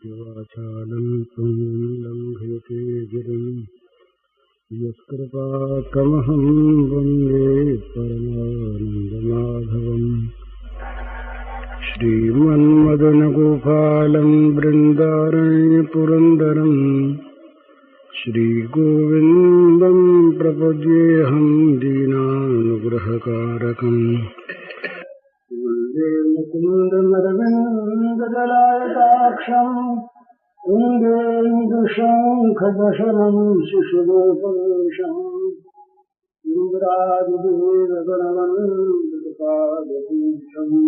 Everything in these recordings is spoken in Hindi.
वाचालं लङ्घयते गिरिं यत्कृपात्तमहं वन्दे परमानन्दमाधवम्। श्रीमन्मदनगोपालं बृन्दारण्यपुरन्दरं श्रीगोविन्दं प्रपद्येऽहं दीनानुग्रहकारकम्। वन्दे मुकुन्दमरविन्ददलायताक्षम् इन्द्रेन्दुशङ्खदशनं शिशुरूपवेशम् इन्द्रादिदेवगणवन्दपादपूजम्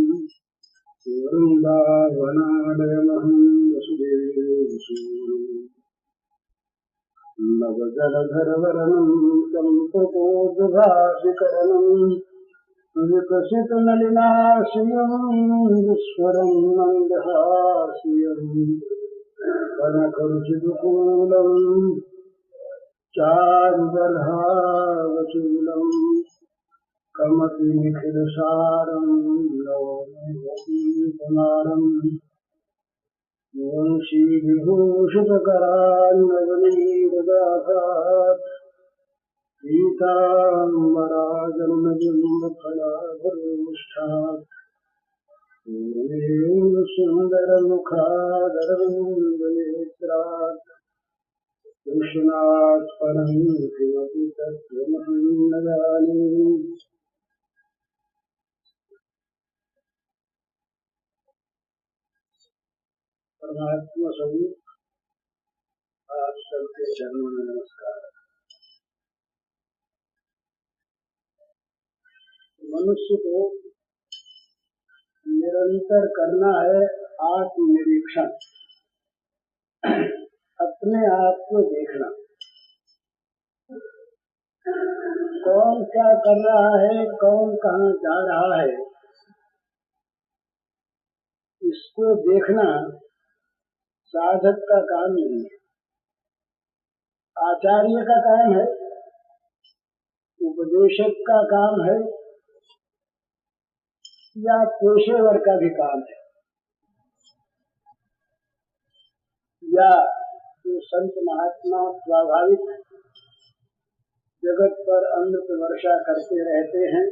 वृन्दावनालयमहं वसुदेवसूनुम् नवजलधरवरनं सम्पतोद्भासिकरणम् विकसितनलिनाश्रियं विस्वरं मन्दहास्यं कनकरुचिदुकूलं चारुदर्हावचूलं कमपि निखिलसारं नवनीतनारं वंशीविभूषितकरान्नवनीरदाभात् पीताम्बराजन्मजन्मफलाभूष्ठात् सुन्दरमुखादरविन्दनेत्रात् कृष्णात् परं किमपि तत्त्वमहं न जाने। परमात्मा स्वरूप आप सबके चरणों में नमस्कार। मनुष्य को निरंतर करना है आत्मनिरीक्षण, अपने आप को देखना। कौन क्या कर रहा है, कौन कहाँ जा रहा है, इसको देखना साधक का काम नहीं है। आचार्य का काम है, उपदेशक का काम है, या पेशेवर का भी काम है, या जो संत महात्मा स्वाभाविक जगत पर अमृत वर्षा करते रहते हैं,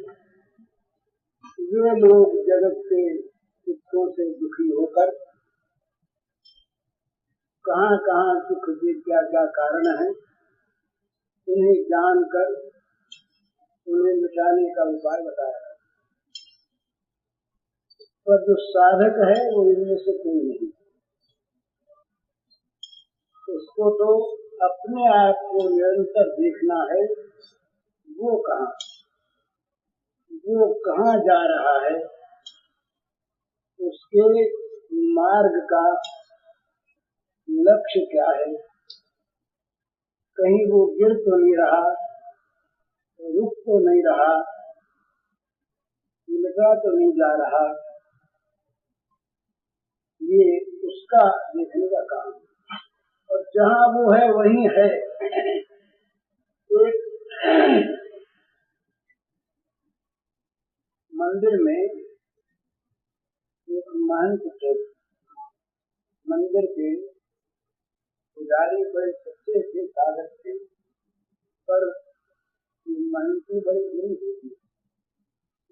वे लोग जगत के दुखों से दुखी होकर कहाँ कहाँ दुख के क्या क्या कारण है, उन्हें जानकर उन्हें मिटाने का उपाय बताया। पर जो साधक है वो इनमें से कोई नहीं। उसको तो अपने आप को निरंतर देखना है, वो कहाँ जा रहा है, उसके मार्ग का लक्ष्य क्या है, कहीं वो गिर तो नहीं रहा, रुक तो नहीं रहा, उलटा तो नहीं जा रहा, ये उसका देखने का काम। और जहाँ वो है वहीं है। एक मंदिर में एक महंत थे, मंदिर के पुजारी बड़े सच्चे थे, साधक थे, पर महंती बड़ी बुरी थी।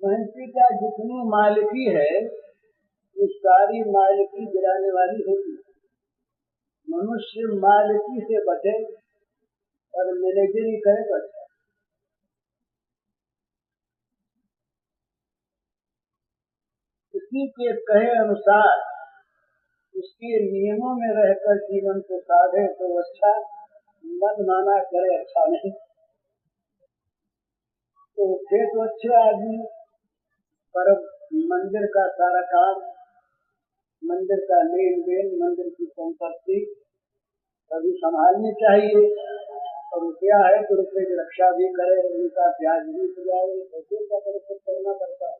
महंती का जितनी मालिकी है वो सारी मालिकी गिराने वाली होती। मनुष्य मालिकी से बचे और मैनेजरी करे तो अच्छा। उसी के कहे अनुसार उसके नियमों में रहकर जीवन को साधे तो अच्छा, मन माना करे अच्छा नहीं। तो थे तो अच्छे आदमी, पर मंदिर का सारा काम, मंदिर का लेन देन, मंदिर की संपत्ति कभी संभालनी चाहिए। और रुपया है तो रुपये की रक्षा भी करे, उनका ब्याज भी सुझावे, पैसे का परिशोध करना पड़ता है।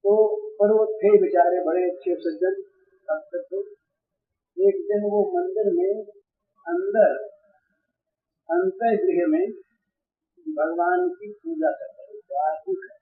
तो पर वो थे बेचारे बड़े अच्छे सज्जन भक्त थे। एक दिन वो मंदिर में अंदर अंतःगृह में भगवान की पूजा करते हैं, आरती करते हैं।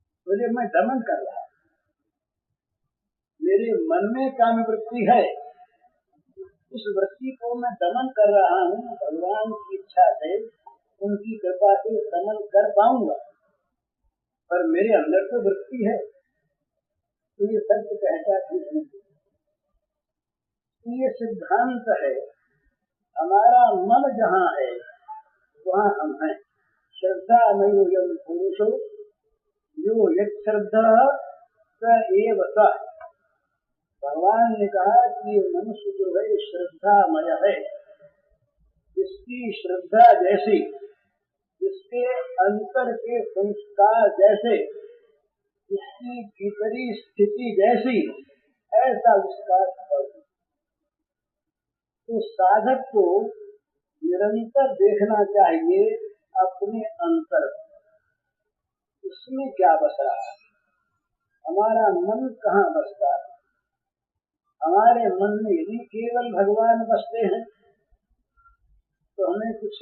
बोले मैं दमन कर रहा, मेरे मन में काम वृत्ति है, उस वृत्ति को मैं दमन कर रहा हूँ, भगवान की इच्छा से उनकी कृपा से दमन कर पाऊंगा, पर मेरे अंदर तो वृत्ति है, तो ये सत्य कहता ठीक नहीं। ये सिद्धांत है, हमारा मन जहाँ है वहाँ हम हैं। श्रद्धा मयो यम पुरुषो यो यत् श्रद्धा स एव सः। भगवान ने कहा कि मनुष्य जो है श्रद्धामय है, जिसकी श्रद्धा जैसी, जिसके अंतर के संस्कार जैसे, जिसकी भीतरी स्थिति जैसी, ऐसा उसका फल। तो साधक को निरंतर देखना चाहिए अपने अंतर, इसमें क्या बस रहा है, हमारा मन कहाँ बसता है। हमारे मन में यदि केवल भगवान बसते हैं तो हमें कुछ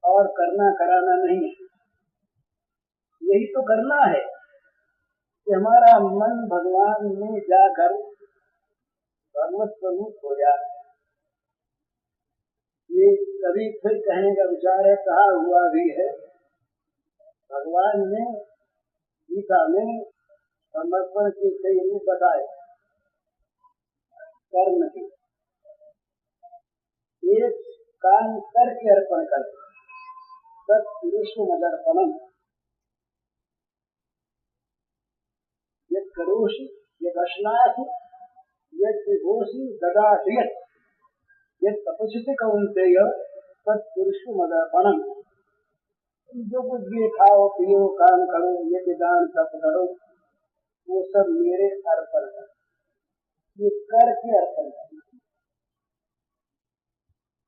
और करना कराना नहीं है, यही तो करना है कि हमारा मन भगवान में जाकर भगवत स्वरूप हो जाए। ये कभी फिर कहने का विचार है, कहा हुआ भी है, भगवान ने गीता में समर्पण के कई रूप बताए। कर्म की एक काम करके अर्पण कर, तत्पुरुषमदर्पणम, यत् करोषि यत् अश्नासि यत् विभोषि ददासि यत् तपस्यति कौन्तेय तत्पुरुषमदर्पणम। जो कुछ भी खाओ पियो काम करो, यज्ञ दान तप करो, वो सब मेरे अर्पण है, ये करके अर्पण है।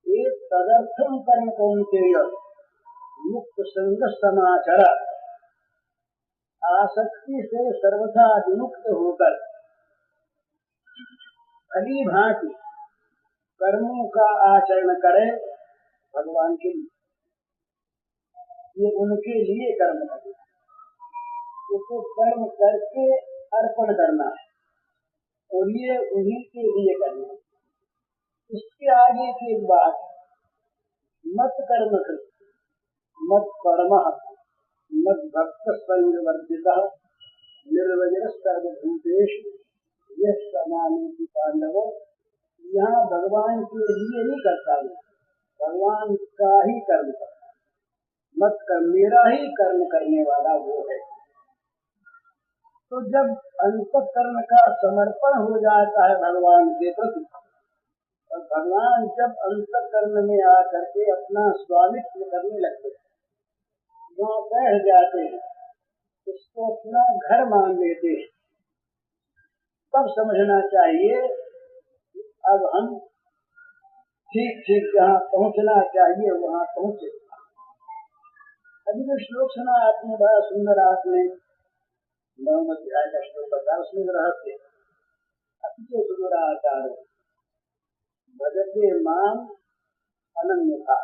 एक तदर्थम कर्म कौन्तेय मुक्त संग समाचर, आसक्ति से सर्वथा विमुक्त होकर भली भांति कर्मों का आचरण करे भगवान के लिए, ये उनके लिए कर्म करे, उसको कर्म करके अर्पण करना है और ये उन्हीं के लिए करना है। इसके आगे की एक बात, मत कर्म कृत मत परम मत भक्त संग वर्जित निर्वजर सर्वभूतेषु यश समानेति पांडव। यहाँ भगवान के लिए नहीं करता है, भगवान का ही कर्म करता, मत कर, मेरा ही कर्म करने वाला वो है। तो जब अंतःकरण का समर्पण हो जाता है भगवान के प्रति, और भगवान जब अंतःकरण में आकर के अपना स्वामित्व करने लगते, वहाँ बैठ जाते हैं, उसको अपना घर मान लेते हैं, तब समझना चाहिए अब हम ठीक ठीक जहाँ पहुँचना चाहिए वहाँ पहुँचे। अभी जो श्लोक सुना आपने, बड़ा सुंदर आपने 9वें अध्याय का श्लोक बताया, उसमें रहस्य अति सुंदर आचार भजते माम अनन्यथा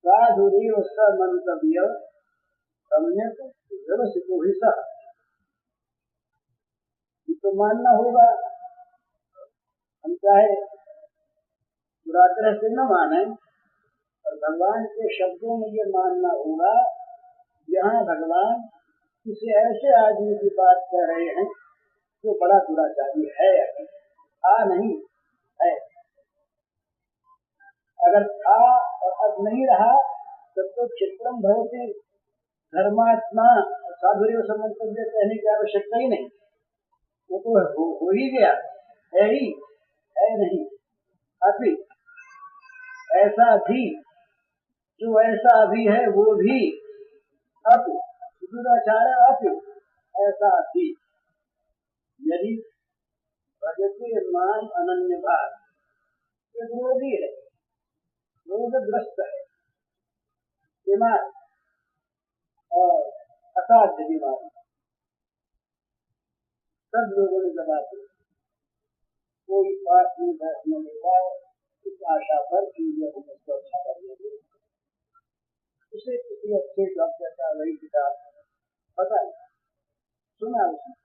साधुरेव स मंतव्य सम्यक व्यवसितो ही सह। तो मानना होगा, हम चाहे बुरा तरह से न माने, और भगवान के शब्दों में ये मानना होगा, यहाँ भगवान किसी ऐसे आदमी की बात कर रहे हैं जो बड़ा दुराचारी है, नहीं है, अगर था और अब नहीं रहा तब तो चित्रम भवति धर्मात्मा साधुरेव स मंतव्य कहने की आवश्यकता ही नहीं, वो तो हो ही गया, है ही है नहीं। अभी ऐसा भी, जो ऐसा भी है वो भी अब दुराचार, अब ऐसा भी यदि भजते माम अनन्य भाव, ये रोगी है, रोगग्रस्त है, बीमार और असाध्य बीमार, सब लोगों ने दबाते, कोई पास नहीं बैठने देता इस आशा पर कि ये हम उसको अच्छा कर लेंगे, उसे किसी अच्छे डॉक्टर का वही पिता पता नहीं, सुना उसने।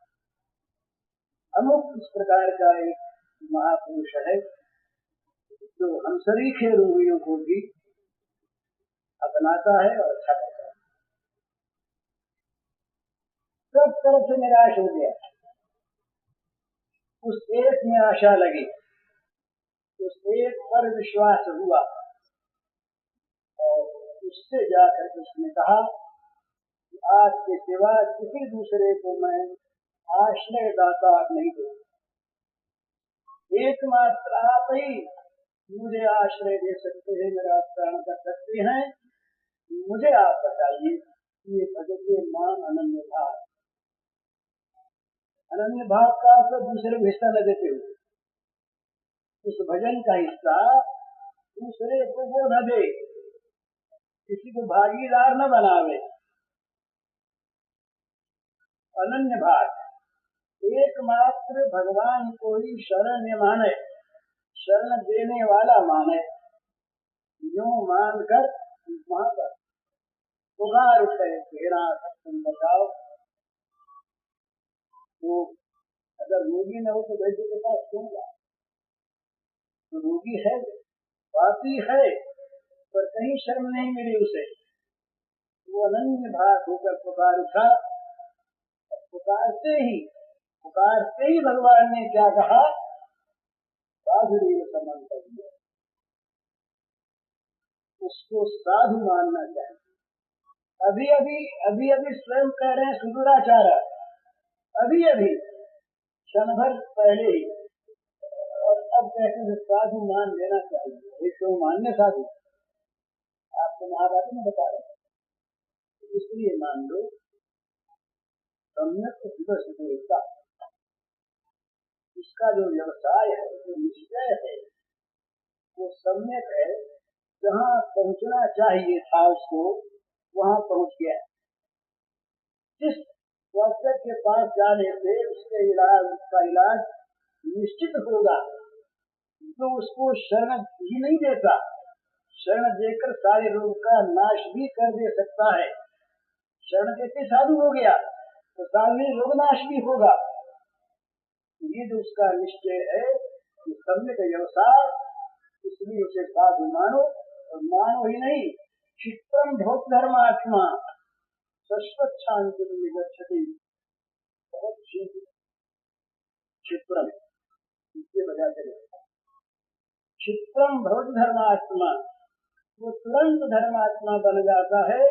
अमुक इस प्रकार का एक महापुरुष है जो हम सरीखे रोगियों को भी अपनाता है और अच्छा करता है। सब तरफ से निराश हो गया, उस एक में आशा लगी, उस एक पर विश्वास हुआ और उससे जाकर उसने कहा कि आज के सिवा किसी दूसरे को मैं आश्रय दाता नहीं दूंगा, एकमात्र आप ही मुझे आश्रय दे सकते हैं, मेरा प्राण कर सकते हैं। मुझे आप बताइए, ये भजते मान अनन्य भाव। अनन्य भाव का तो दूसरे को हिस्सा न देते हुए, उस भजन का हिस्सा दूसरे को वो न दे, किसी को भागीदार न बनावे। अनन्य भाव, एकमात्र भगवान को ही शरण माने, शरण देने वाला माने, यूं मानकर वहां पर पुकार उठे, घेरा तुम बताओ। तो अगर रोगी न हो तो वैद्य के पास क्यों जाए? तो रोगी है, पापी है, पर कहीं शर्म नहीं मिली उसे। वो अनन्य भाव होकर पुकार उठा, पुकारते ही भगवान ने क्या कहा? साधु समन कर दिया। उसको साधु मानना चाहिए। अभी अभी स्वयं कह रहे हैं सुदूराचार्य, अभी क्षण भर पहले ही, और अब कहते हैं साधु मान लेना चाहिए। एक तो मान्य साधु आपको महाभारत में बता रहे हैं, इसलिए मान लो सम्यक सुदूरता। इसका जो व्यवसाय है, जो निश्चय है, वो सम्यक है। जहाँ पहुंचना चाहिए था उसको वहां पहुंच गया। जिस डॉक्टर के पास जाने से उसका इलाज निश्चित होगा, तो उसको शरण ही नहीं देता, शरण देकर सारे रोग का नाश भी कर दे सकता है। शरण देते साधु हो गया तो सारे रोग नाश भी होगा। ये जो उसका निश्चय है कि सम्यक व्यवसाय, इसलिए उसे साधु मानो। और मानो ही नहीं, क्षिप्रम भोत धर्मात्मा शाश्वत शांति में गच्छति। बहुत क्षिप्रम इससे बजा चले, क्षिप्रम भोत धर्मात्मा, वो तुरंत धर्मात्मा बन जाता है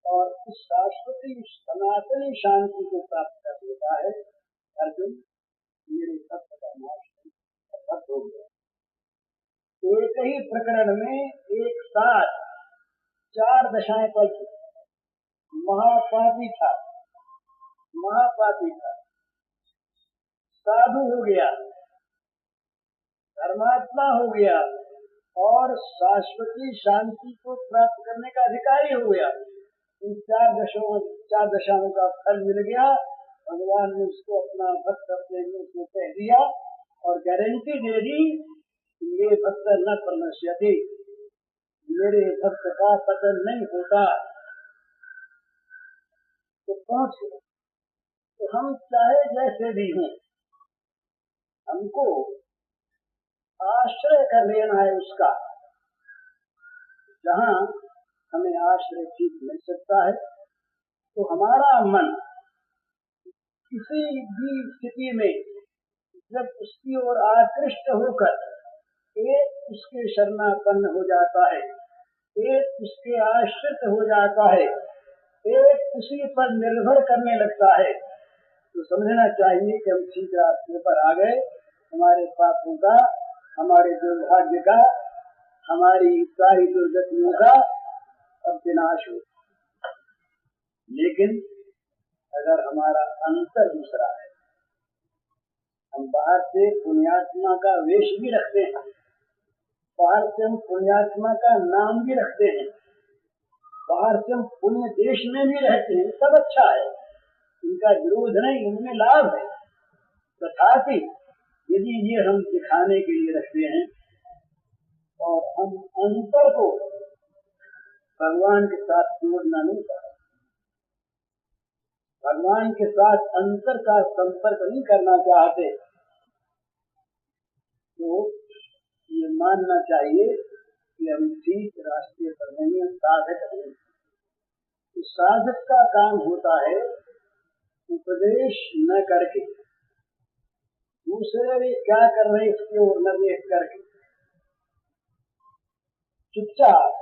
और उस शाश्वती सनातनी शांति को प्राप्त कर देता है। अर्जुन, मेरे भक्त का नाश हो गया। एक ही प्रकरण में एक साथ 4 दशाएं पल चुकी। महापापी था, साधु हो गया, धर्मात्मा हो गया और शाश्वती शांति को प्राप्त करने का अधिकारी हो गया। इन 4 दशाओं का फल मिल गया। भगवान ने उसको अपना भक्त अपने मुंह से कह दिया और गारंटी दे दी, ये भक्त न प्रणश्यति, मेरे भक्त का पतन नहीं होता। तो पहुंच गए। तो हम चाहे जैसे भी हों, हमको आश्रय कर लेना है उसका। जहाँ हमें आश्रय ठीक मिल सकता है, तो हमारा मन किसी भी स्थिति में जब उसकी ओर आकृष्ट होकर एक उसके शरणापन्न हो जाता है, एक उसके आश्रित हो जाता है, एक उसी पर निर्भर करने लगता है, तो समझना चाहिए कि हम ठीक रास्ते पर आ गए। हमारे पापों का, हमारे दुर्भाग्य का, हमारी सारी दुर्गतियों का अब विनाश हो। लेकिन अगर हमारा अंतर दूसरा है, हम बाहर से पुण्यात्मा का वेश भी रखते हैं, बाहर से हम पुण्यात्मा का नाम भी रखते हैं, बाहर से हम पुण्य देश में भी रहते हैं, सब अच्छा है, इनका विरोध नहीं, इनमें लाभ है। तथापि यदि ये हम दिखाने के लिए रखते हैं और हम अंतर को भगवान के साथ जोड़ना नहीं चाहते, भगवान के साथ अंतर का संपर्क नहीं करना चाहते तो ये मानना चाहिए कि हम ठीक रास्ते पर नहीं, हम साधक नहीं। तो साधक का काम होता है उपदेश न करके, दूसरे भी क्या कर रहे इसकी ओर न देख करके चुपचाप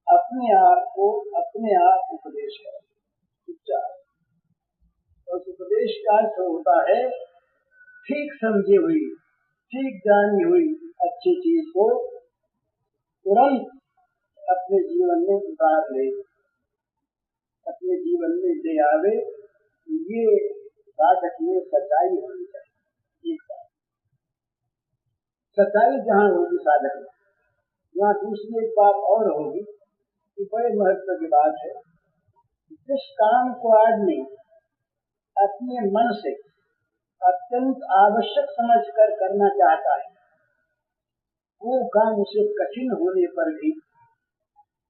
अपने आप को अपने आप उपदेश करें। चुपचाप। और उपदेश का अर्थ होता है ठीक समझी हुई, ठीक जानी हुई अच्छी चीज को तुरंत अपने जीवन में उतार ले, अपने जीवन में ले आवे। ये साधक में सच्चाई होनी चाहिए। सच्चाई जहाँ होगी साधक में, वहाँ दूसरी एक बात और होगी कि बड़े महत्व की बात है, जिस काम को आदमी अपने मन से अत्यंत आवश्यक समझकर करना चाहता है, वो काम उसे कठिन होने पर भी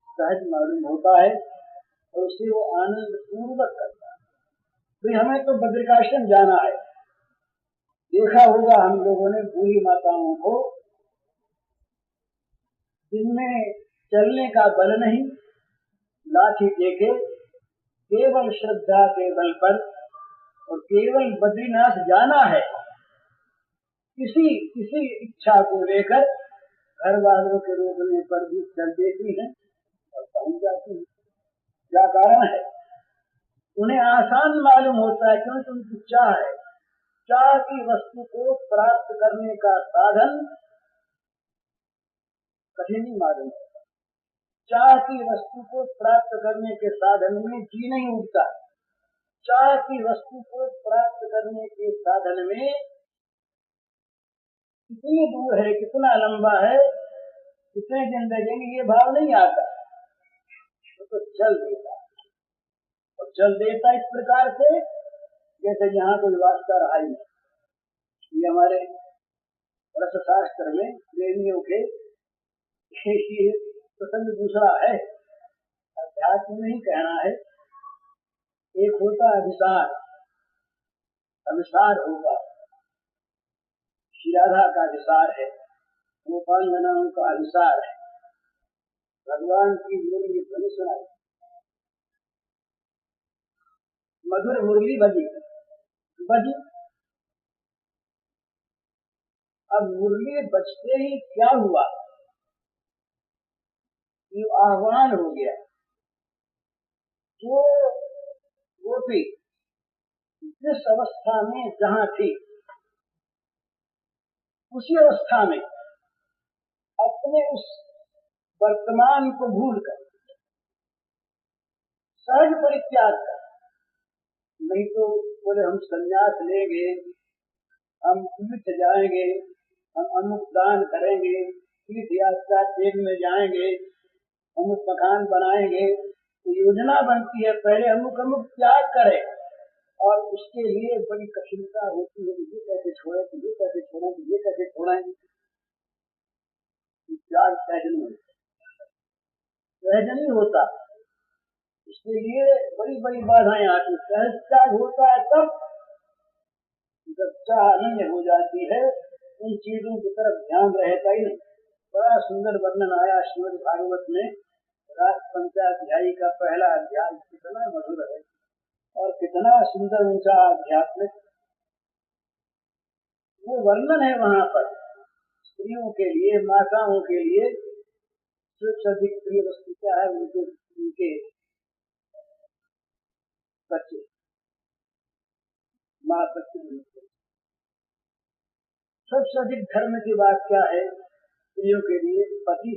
सहज मालूम होता है और उसे वो आनंद पूर्वक करता है। तो हमें तो बद्रिकाश्रम जाना है। देखा होगा हम लोगों ने बूढ़ी माताओं को, जिनमें चलने का बल नहीं, लाठी देके केवल श्रद्धा के बल पर और केवल बद्रीनाथ जाना है, किसी इच्छा को लेकर घर वालों के रोकने पर भी चल देती हैं और पहुंच जाती हैं। क्या कारण है? उन्हें आसान मालूम होता है क्योंकि उनकी चाह है। चाह की वस्तु को प्राप्त करने का साधन कठिन नहीं मालूम होता। चाह की वस्तु को प्राप्त करने के साधन में जी नहीं उठता। चाह की वस्तु को प्राप्त करने के साधन में कितनी दूर है, कितना लंबा है, कितने दिन लगेंगे, ये भाव नहीं आता। तो चल देता, और चल देता इस प्रकार से जैसे यहाँ कोई वास्ता रहा ही नहीं। ये हमारे रसशास्त्र में प्रेमियों के ये प्रसंग दूसरा है, अध्यात्म नहीं कहना है। एक होता अभिसार, अभिसार होगा, श्री राधा का अभिसार है, गोपांगनाओं का अभिसार है। भगवान की मुरली बनी सुनाई, मधुर मुरली बजी बजी। अब मुरली बजते ही क्या हुआ, ये आह्वान हो गया। जो गोपी जिस अवस्था में जहाँ थी, उसी अवस्था में अपने उस वर्तमान को भूलकर सहज परित्याग कर, नहीं तो बोले हम संन्यास लेंगे, हम तीर्थ जाएंगे, हम अमुक दान करेंगे, तीर्थ यात्रा ट्रेन में जाएंगे, अमुक मकान बनाएंगे। तो योजना बनती है पहले अमुक अमुक त्याग करें, और उसके लिए बड़ी कठिनता होती है। ये कैसे छोड़े, ये कैसे छोड़े, ये कैसे छोड़े। त्याग सहज नहीं होता, इसके लिए बड़ी बड़ी बाधाएं आती। सहज त्याग होता है तब जब चाह अनन्य हो जाती है, उन चीजों की तरफ ध्यान रहता ही नहीं। बड़ा सुंदर वर्णन आया श्रीमद् भागवत में, रास पंचाध्यायी का पहला अध्याय कितना मधुर है और कितना सुंदर ऊंचा अध्यात्मिक वो वर्णन है। वहां पर स्त्रियों के लिए, माताओं के लिए सबसे अधिक प्रिय वस्तु क्या है, उनके बच्चे, माँ बच्चे। सबसे अधिक धर्म की बात क्या है स्त्रियों के लिए, पति।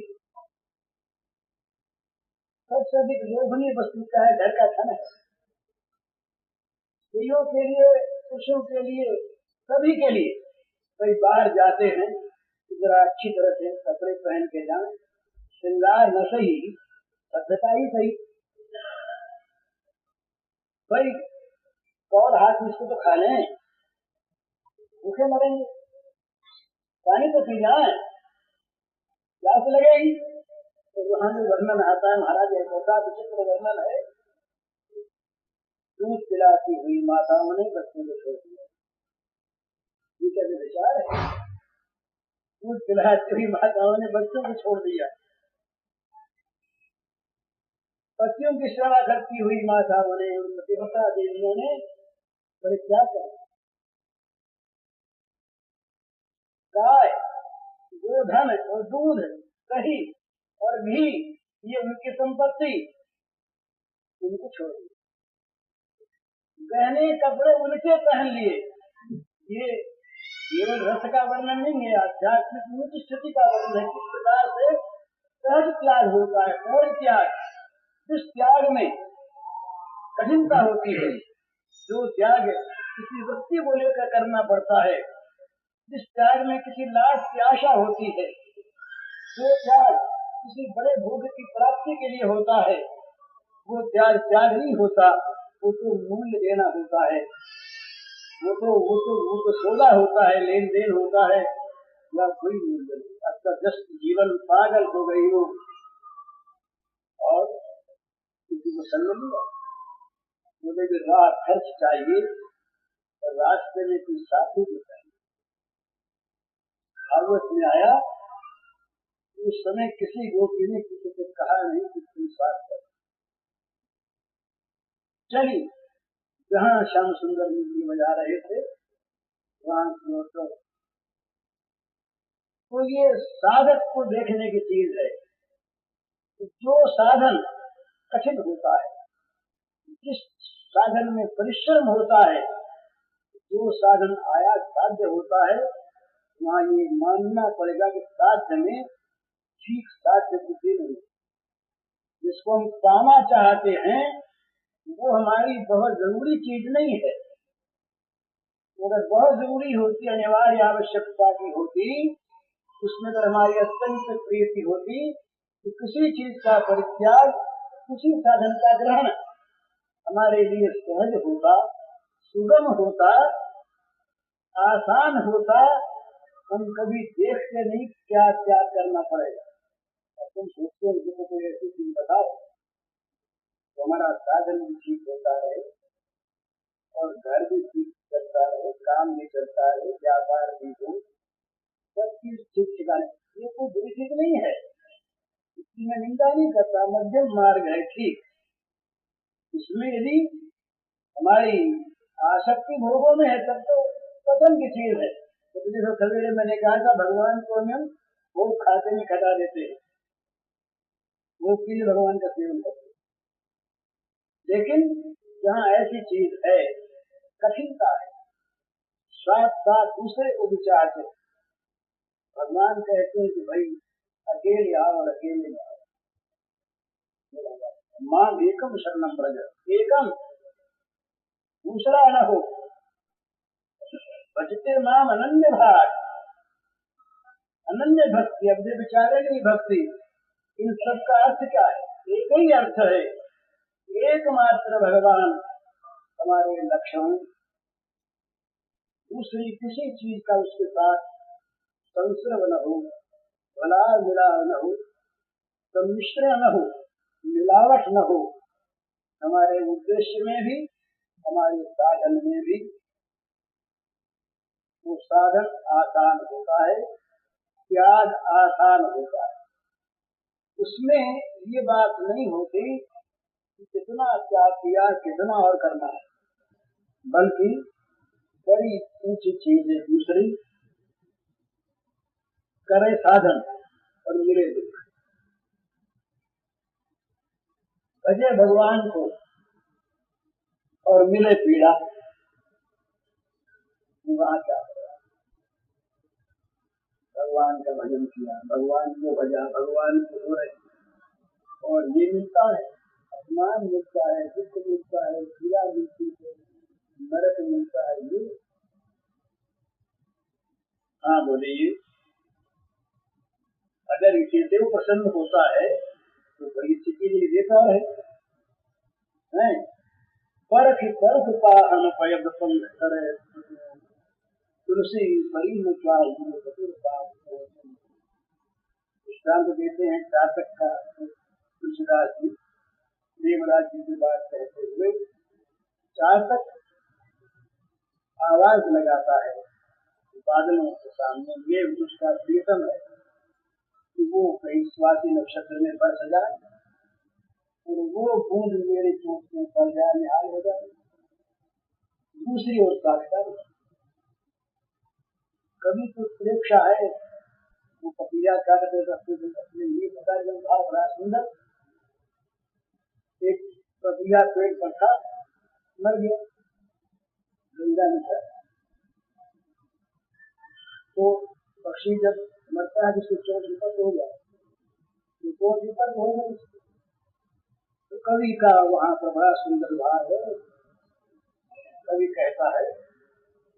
सबसे अधिक लोभनीय वस्तु क्या है, घर का धन है। स्त्रियों के लिए, पुरुषों के लिए, सभी के लिए। कई बाहर जाते हैं जरा अच्छी तरह से कपड़े पहन के जाएं, श्रृंगार न सही, सभ्यता ही सही। भाई और हाथ में इसको तो खा लें, भूखे मरेंगे, पानी तो पी जाए, प्यास लगेगी। तो वहां जो वर्णन आता है महाराज, एक ऐसा विचित्र वर्णन है दूध पिलाती हुई माताओं ने बच्चों को छोड़ दिया। ये क्या विचार है? दूध पिलाती हुई माताओं ने बच्चों को छोड़ दिया। पतियों की सेवा करती हुई माताओं ने, देवता देवियों ने परित्याग कर गाय, गोधन और दूध, दही और घी, ये उनकी संपत्ति, उनको छोड़ दिया। गहने कपड़े उनके पहन लिए। ये केवल रस का वर्णन नहीं है, आध्यात्मिक उच्च स्थिति का वर्णन है। किस प्रकार से सहज त्याग होता है, सहज त्याग। जिस त्याग में कठिनता होती है, जो त्याग किसी व्यक्ति को लेकर करना पड़ता है, जिस त्याग में किसी लाभ की आशा होती है, जो त्याग किसी बड़े भोग की प्राप्ति के लिए होता है, वो त्याग नहीं होता, वो तो मूल्य देना होता है, वो तो सौदा होता है, लेन देन होता है, या कोई मूल्य नहीं। अब तक जस्ट जीवन पागल हो गई हो और किसी को संग लिया, मुझे भी राह खर्च चाहिए और रास्ते में कोई साथी भी चाहिए। भागवत में आया, उस समय किसी गोपी ने किसी से कहा नहीं कि तुम साथ कर। चली जहाँ श्याम सुंदर मुरली बजा रहे थे वहां की, तो ये साधक को देखने की चीज है। जो साधन कठिन होता है, जिस साधन में परिश्रम होता है, जो साधन आयात साध्य होता है, वहाँ ये मानना पड़ेगा कि साध्य में ठीक साध्य बुद्धि नहीं। जिसको हम पाना चाहते हैं वो हमारी बहुत जरूरी चीज नहीं है। अगर बहुत जरूरी होती, अनिवार्य आवश्यकता की होती, उसमें अगर हमारी अत्यंत प्रीति होती, तो किसी चीज का परित्याग, किसी साधन का ग्रहण हमारे लिए सहज होता, सुगम होता, आसान होता। हम कभी देखते नहीं क्या त्याग करना पड़ेगा। तुम सोचते हो कि कोई ऐसी चीज बताओ तो हमारा साधन भी ठीक होता है और घर भी ठीक चलता रहे, काम भी चलता रहे, व्यापार भी हो, सब चीज ठीक ठिकाने। ये कोई बुरी चीज नहीं है, इसकी मैं निंदा नहीं करता, मध्यम मार्ग है, ठीक। इसमें यदि हमारी आसक्ति भोगों में है तब तो पसंद की चीज है। तो देखो सवेरे मैंने कहा था भगवान को हम भोग खाते में खटा देते हैं, भोग के लिए भगवान का सेवन करते हैं। लेकिन जहाँ ऐसी चीज है, कठिनता है, साथ साथ दूसरे को विचार से भगवान कहते हैं कि भाई अकेले आओ और अकेले आओ, मां एकम शरणम ब्रज, एकम दूसरा न हो, भजते माम अनन्य भाग, अनन्य भक्ति। अब विचारे नहीं भक्ति, इन सब का अर्थ क्या है? एक ही अर्थ है, एकमात्र भगवान हमारे लक्ष्य हैं, दूसरी किसी चीज का उसके साथ संसर्ग न हो, भला मिलाव न हो, सम्मिश्रण न हो, मिलावट न हो। हमारे उद्देश्य में भी, हमारे साधन में भी। वो साधन आसान होता है, त्याग आसान होता है। उसमें ये बात नहीं होती कि कितना त्याग किया, कितना और करना है, बल्कि बड़ी ऊंची चीज है दूसरी, करे साधन और मिले दुख। भजे भगवान को और मिले पीड़ा, वहां क्या भगवान का भजन किया, भगवान को भजा, भगवान को रोए, और ये मिलता है, अपमान मिलता है, दुख मिलता है, पीड़ा मिलती है, नरक मिलता है। ये हाँ बोलिए। अगर इसी से वो प्रसन्न होता है तो बड़ी स्थिति नहीं देता है, परख परख पाहन पयब करे तुलसी परी में क्या दृष्टांत देते हैं चातक का। तुलसीदास जी देवराज जी की बात कहते हुए चातक आवाज लगाता है बादलों के सामने, ये उसका प्रीतम है कि वो कहीं स्वाति नक्षत्र में बरस जाए और वो बूंद मेरे चोट में पड़ जाए, निहाल हो जाए। दूसरी ओर ताकता कभी तो प्रेक्षा है, वो पपीहा काटते अपने लिए पता था बड़ा सुंदर, एक पपीहा पेड़ पर था, मर गया, गंगा निकल। तो पक्षी जब मरता है जिसको चोट विपत हो गया, चोट विपत हो गई, तो कवि का वहां पर बड़ा सुंदर भाव है। कवि कहता है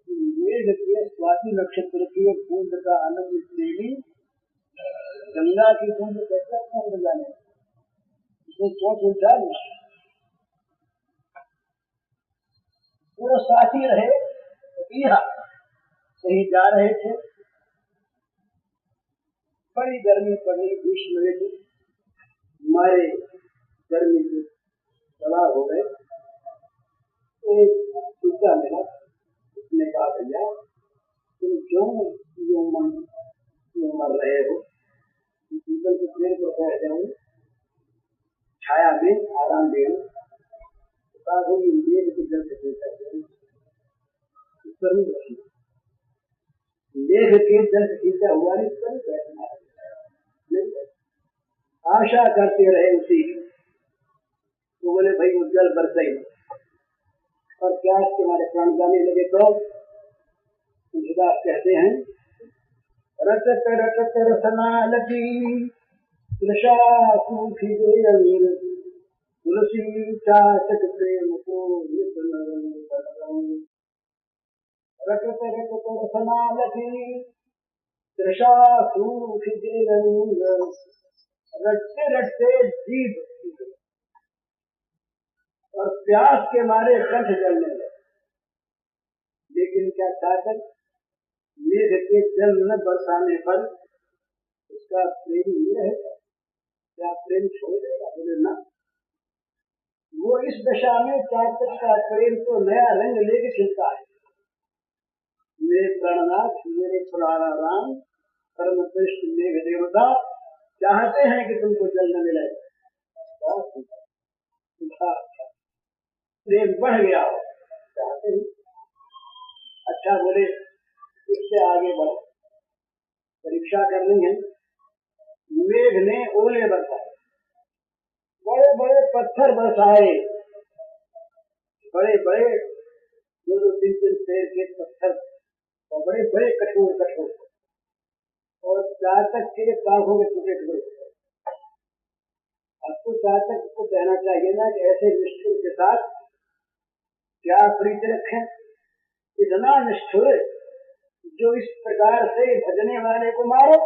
कि मेघ के स्वाति नक्षत्र के बूंद का आनंद प्रेमी गंगा की बूंद कैसे आनंद जाने, इसमें चोट उठा नहीं, पूरा साथी रहे। कहीं जा रहे थे, बड़ी गर्मी पड़ रही, ग्रीष्म ऋतु, मारे गर्मी से सवार हो गए। एक सूखा मिला, उसने कहा भैया तुम क्यों मर रहे हो, पीपल के पेड़ पर बैठ जाऊं, छाया में आराम दे लो, मेघ के जल से मेघ के जल से खींचा हुआ नहीं, बैठना है, आशा करते रहे उसी की। तो बोले भाई वो जल बरसे और प्यास के हमारे प्राण जाने लगे। तो तुलसीदास कहते हैं रटत रटत रसना लगी तुलसा सूखी गई, तुलसी चातक प्रेम को रटत रटत रसना लगी तुलसा सूखी गई, रटते रटते जीभ और प्यास के मारे कंठ जलने लगे। लेकिन क्या चातक मेघ के जल न बरसाने पर उसका प्रेम नहीं रहेगा, क्या प्रेम छोड़ देगा? बोले ना, वो इस दशा में चातक का प्रेम तो नया रंग लेके खिलता है। मेरे प्राणनाथ, मेरे पुराना राम, परम श्रेष्ठ मेघ देवता चाहते हैं कि तुमको जल न मिले, प्रेम बढ़ गया हो, चाहते ही। अच्छा बोले इससे आगे बढ़ो, परीक्षा करनी है। मेघ ने ओले बरसाए, बड़े बड़े पत्थर बरसाए, बड़े बड़े 2-3 शेर के पत्थर और बड़े बड़े कठोर कठोर, और चातक के पांखों के टुकड़े टुकड़े। अब तो चातक को कहना चाहिए ना कि ऐसे निष्ठुर के साथ क्या प्रीति रखें, इतना निष्ठुर जो इस प्रकार से भजने वाले को मारो,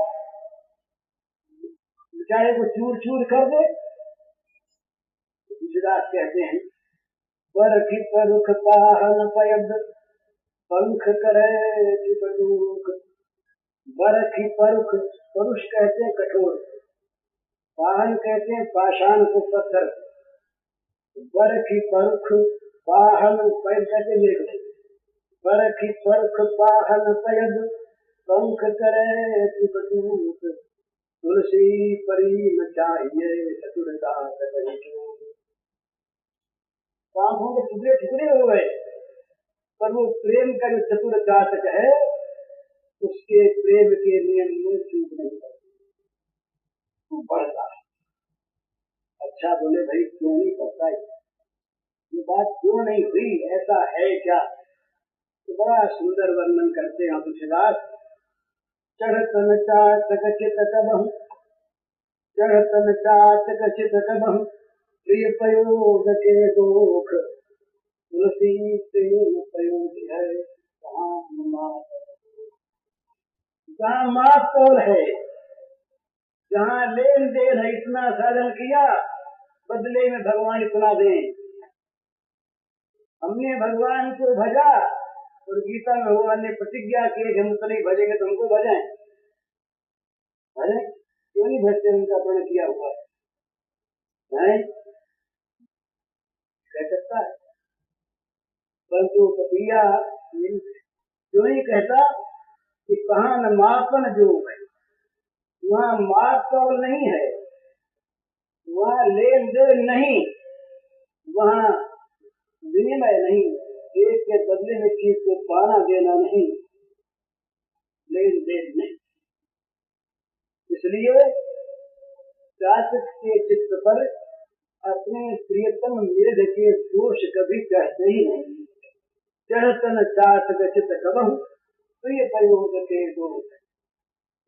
बेचारे को चूर चूर कर दे। तुलसीदास कहते हैं बरखी परुख पाहन पयद पंख करे चिपटूक। बरखी परुख, परुष कहते हैं कठोर, पाहन कहते हैं पाषाण को पत्थर, बरखी परुख पाहन पयद कहते मेघ, बरखी परुख पाहन पयद पंख करे चिपटूक। तुलसी परी न चाहिए चतुरदास कही चूक। पांखों के टुकड़े टुकड़े हो गए, पर वो प्रेम का जो चतुर चातक है उसके प्रेम के नियम में चूक नहीं करती, वो बढ़ता है। अच्छा बोले भाई क्यों नहीं करता, ये बात क्यों नहीं हुई, ऐसा है क्या? तो बड़ा सुंदर वर्णन करते हैं तुलसीदास। चढ़तन चातक चित कबहु, चढ़तन चातक चित कबहु, प्रिय पयोग के दोख। तुलसी प्रेम पयोग है जहाँ मात तोल है, जहाँ लेन देन है, इतना साधन किया बदले में भगवान इतना दे। हमने भगवान को भजा और गीता में भगवान ने प्रतिज्ञा की कि हम तो नहीं भजेंगे, तुमको भजें, भजे क्यों नहीं भजते? उनका प्रण किया हुआ है, कह सकता है। परंतु कपिया क्यों नहीं कहता कि कहाँ न मापन जो है, वहाँ माप तौल नहीं है, वहाँ लेन देन नहीं, वहाँ विनिमय नहीं, एक के बदले में चीज को पाना देना नहीं, लेन देन नहीं। इसलिए शासक के चित्त पर अपने प्रियतम मेघ के दोष कभी चढ़ते ही नहीं। चढ़तन शासक चित्त कबहु प्रिय प्रयोग के दोष,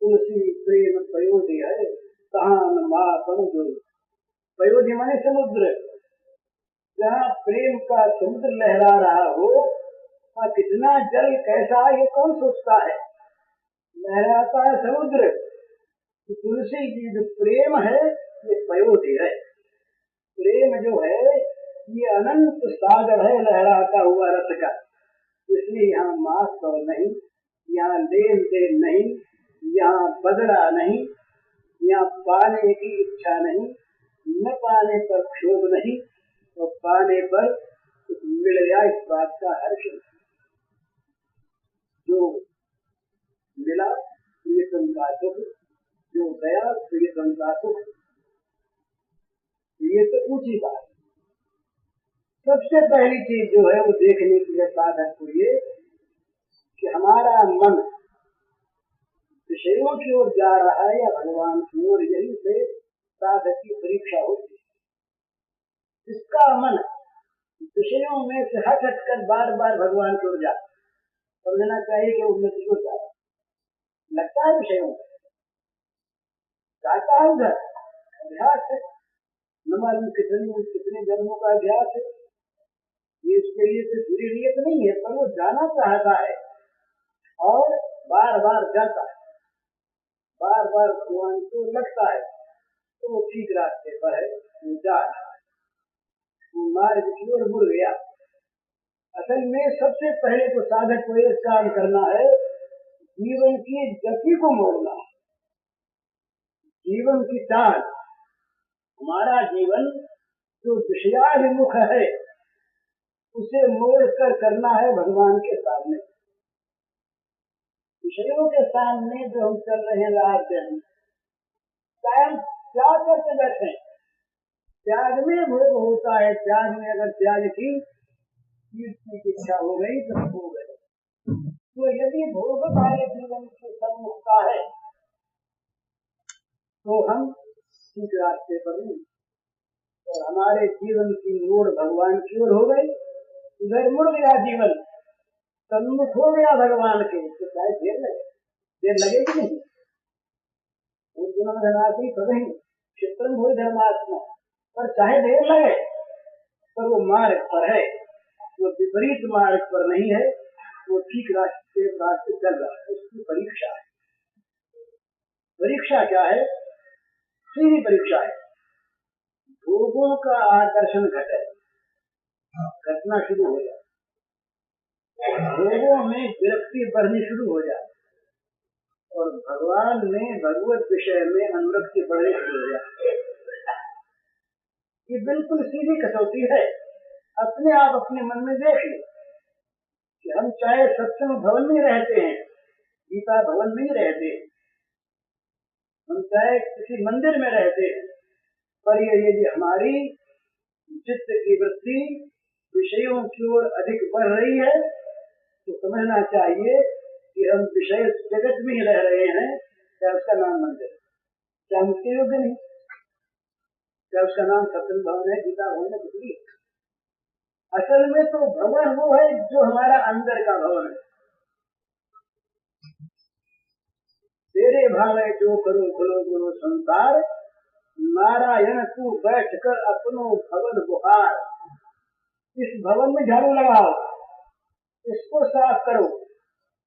तुलसी प्रेम प्रयोगी है तहान मापन जो। प्रयोगी माने समुद्र, जहाँ प्रेम का समुद्र लहरा रहा हो, वहाँ कितना जल कैसा ये कौन सोचता है, लहराता है समुद्र। तुलसी की जो प्रेम है ये प्रयोगी है, प्रेम जो है ये अनंत सागर है लहराता हुआ रस का। इसलिए यहाँ मास तो नहीं, यहाँ लेन देन नहीं, यहाँ बदला नहीं, यहाँ पाने की इच्छा नहीं, न पाने पर क्षोभ नहीं, और पाने पर कुछ मिल गया इस बात का हर्ष। जो मिला प्रियतम का सुख, जो गया प्रियतम का सुख, ये तो ऊंची बात। सबसे पहली चीज जो है वो देखने के लिए साधक को ये कि हमारा मन विषयों की ओर जा रहा है या भगवान की ओर, यही से साधक की परीक्षा होती है। इसका मन विषयों में से हट कर बार बार भगवान की ओर जाता, समझना चाहिए कि उन्नति को जा लगता है विषयों में, जाता है उधर, अभ्यास है, न मालूम कितने जन्मों का अभ्यास है, ये इसके लिए तो बुरी नीयत नहीं है, पर वो जाना चाहता है और बार बार जाता है, बार बार भगवान को लगता है, तो वो ठीक रास्ते पर है, वो जा रहा है, वो मार्ग की ओर मुड़ गया। असल में सबसे पहले तो साधक को एक काम करना है, जीवन की गति को मोड़ना, जीवन की चाल। हमारा जीवन जो विषयाभिमुख है उसे मोड़ कर करना है भगवान के सामने। विषयों के सामने जो हम चल रहे हैं लाभ देने, कायम त्याग करके बैठे, त्याग में भोग होता है, त्याग में अगर त्याग की कीर्ति की इच्छा हो गई तो हो गए। तो यदि भोग हमारे जीवन की सम्मुखता है तो हम ठीक रास्ते पर नहीं, और हमारे जीवन की मोड़ भगवान की ओर हो गई, उधर मुड़ गया जीवन, सम्मुख हो गया भगवान के, तो चाहे देर लगेगी नहीं। उन दिनों में धनाती सभी क्षेत्र में धर्मात्मा, पर चाहे देर लगे पर वो मार्ग पर है, वो विपरीत मार्ग पर नहीं है, वो ठीक रास्ते चल रहा है। उसकी परीक्षा है। परीक्षा क्या है? सीधी परीक्षा है। भोगों का आकर्षण घटना शुरू हो जाए, भोगों में विरक्ति बढ़नी शुरू हो जाए, और भगवान में भगवत विषय में अनुरक्ति बढ़नी शुरू हो जाए। ये बिल्कुल सीधी कसौटी है। अपने आप अपने मन में देख लो कि हम चाहे सत्संग भवन में रहते हैं, गीता भवन में ही रहते हैं, हम चाहे किसी मंदिर में रहते हैं, पर ये यदि हमारी चित्त की वृत्ति विषयों की ओर अधिक बढ़ रही है तो समझना चाहिए कि हम विषय जगत में ही रह रहे हैं। क्या उसका नाम मंदिर, क्या हम उसके योग्य नहीं? क्या उसका नाम सत्संग भवन है, गीता भवन है, कुछ भी? असल में तो भवन वो है जो हमारा अंदर का भवन है। तेरे भावे जो करो खुलो गुरु संसार, नारायण तू बैठ कर अपनो भवन बुहार। इस भवन में झाड़ू लगाओ, इसको साफ करो,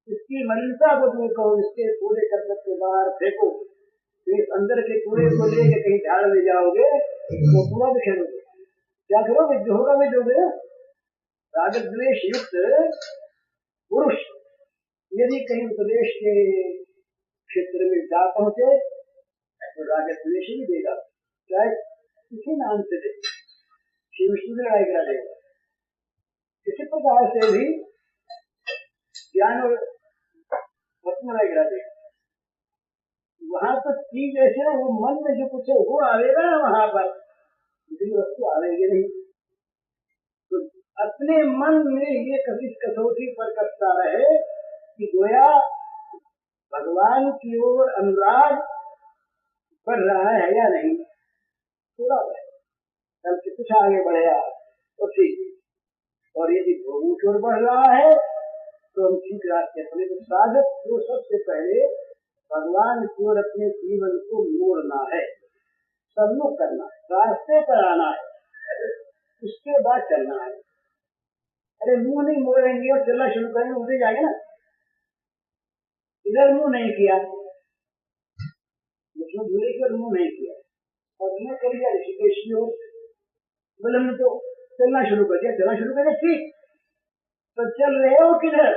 इसकी मलिनता को दूर करो, इसके कूड़े करकट के बाहर फेंको। इस अंदर के कूड़े को लेके कहीं झाड़ ले जाओगे तो पूरा बिखेरोगे। क्या करोगे? जो होगा वे दोगे। राग द्वेष युक्त पुरुष यदि कहीं उपदेश के क्षेत्र में जा पहुंचे तो राग द्वेष ही देगा, चाहे किसी नाम से दे, शिव विष्णु की लड़ाई करा देगा। इसी प्रकार से भी ज्ञान और रत्न वगैरह देख वहां तो चीज ऐसे है, वो मन में जो कुछ है वो आवेगा ना वहां पर, दूसरी वस्तु आवेगी नहीं। तो अपने मन में ये कभी कसौटी पर कसता रहे कि गोया भगवान की ओर अनुराग बढ़ रहा है या नहीं, थोड़ा बढ़े, कल से कुछ आगे बढ़ेगा तो ठीक, और यदि भोगों की ओर बढ़ रहा है तो हम ठीक रास्ते अपने साधक को सबसे पहले भगवान की ओर अपने जीवन को मोड़ना है, सम्मुख करना है, रास्ते पर आना है, उसके बाद चलना है। अरे मुंह नहीं मोड़ेंगे और चलना शुरू करेंगे उधर जाएंगे ना, इधर मुंह नहीं किया, उसमें दूरी की ओर मुंह नहीं किया और मैं कर दिया ऋषिकेश की ओर, बोले हमने तो चलना शुरू कर दिया, चलना शुरू कर दिया ठीक, तो चल रहे हो किधर,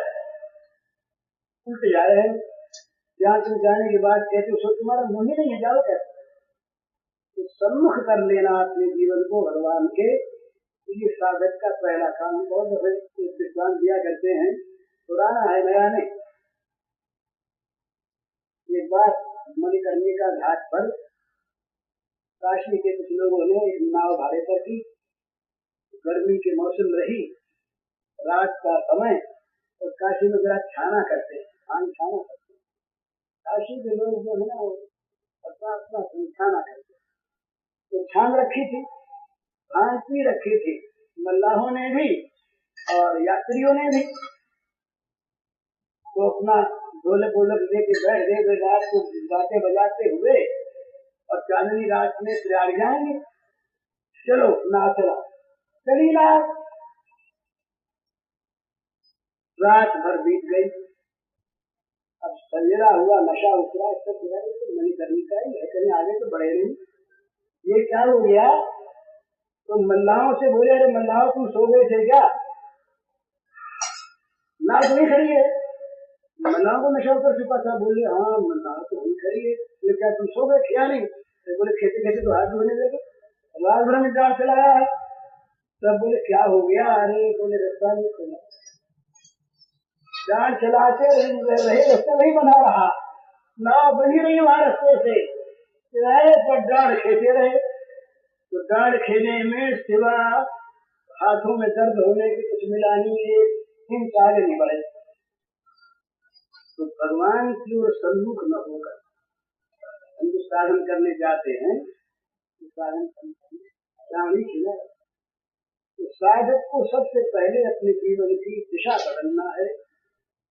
उल्टे जा रहे हैं। जहाँ तुम जाने के बाद कहते हो सो तुम्हारा मुंह ही नहीं है, जाओ कैसे, तो सम्मुख कर लेना अपने जीवन को भगवान के, ये साधक का पहला काम। बहुत विद्वान दिया करते हैं, पुराना है नया नहीं। एक बार मणिकर्णिका घाट पर काशी के कुछ लोगों ने एक नाव भाड़े पर की, गर्मी के मौसम रही, रात का समय, और काशी में जरा छाना करते हैं, छाना करते हैं, काशी के लोग जो है ना वो अपना छाना करते हैं, तो छान रखी थी, खान पी रखी थी, मल्लाहों ने भी और यात्रियों ने भी, तो अपना ढोलक वोलक लेके बैठ गए, रात को गाते बजाते हुए, और चांदनी रात में प्रयाग जाएंगे, चलो नाचना चली रात, रात भर बीत गई। अब संजरा हुआ, नशा उतरा, सब मणिकर्णिका ही है, कहीं आगे तो बढ़े नहीं, ये क्या हो गया, तो मल्लाहों से बोले अरे मल्लाहों तुम सो गए थे क्या, नाव तो नहीं खड़ी है, मल्लाहों को नशा उतर चुका था, बोले हाँ मल्लाह तो नहीं खड़ी है, बोले क्या तुम सो गए, क्या नहीं, तो बोले खेते खेते तो हाथ धोने लगे, रात भर में जाल चलाया है, तब बोले क्या हो गया, अरे बोले रास्ता नहीं खुला, जाल चलाते रहे, रास्ता नहीं बना रहा, नाव बनी रही वहां रास्ते से, किराए पर डांड खेते रहे, तो डांड खेने में सिवा हाथों में दर्द होने की कुछ मिला नहीं, दिन आगे नहीं बढ़े। तो भगवान की ओर सम्मुख न होकर हम जो साधन करने जाते हैं, तो साधन खिला, तो साधक को सबसे पहले अपने जीवन की दिशा बदलना है,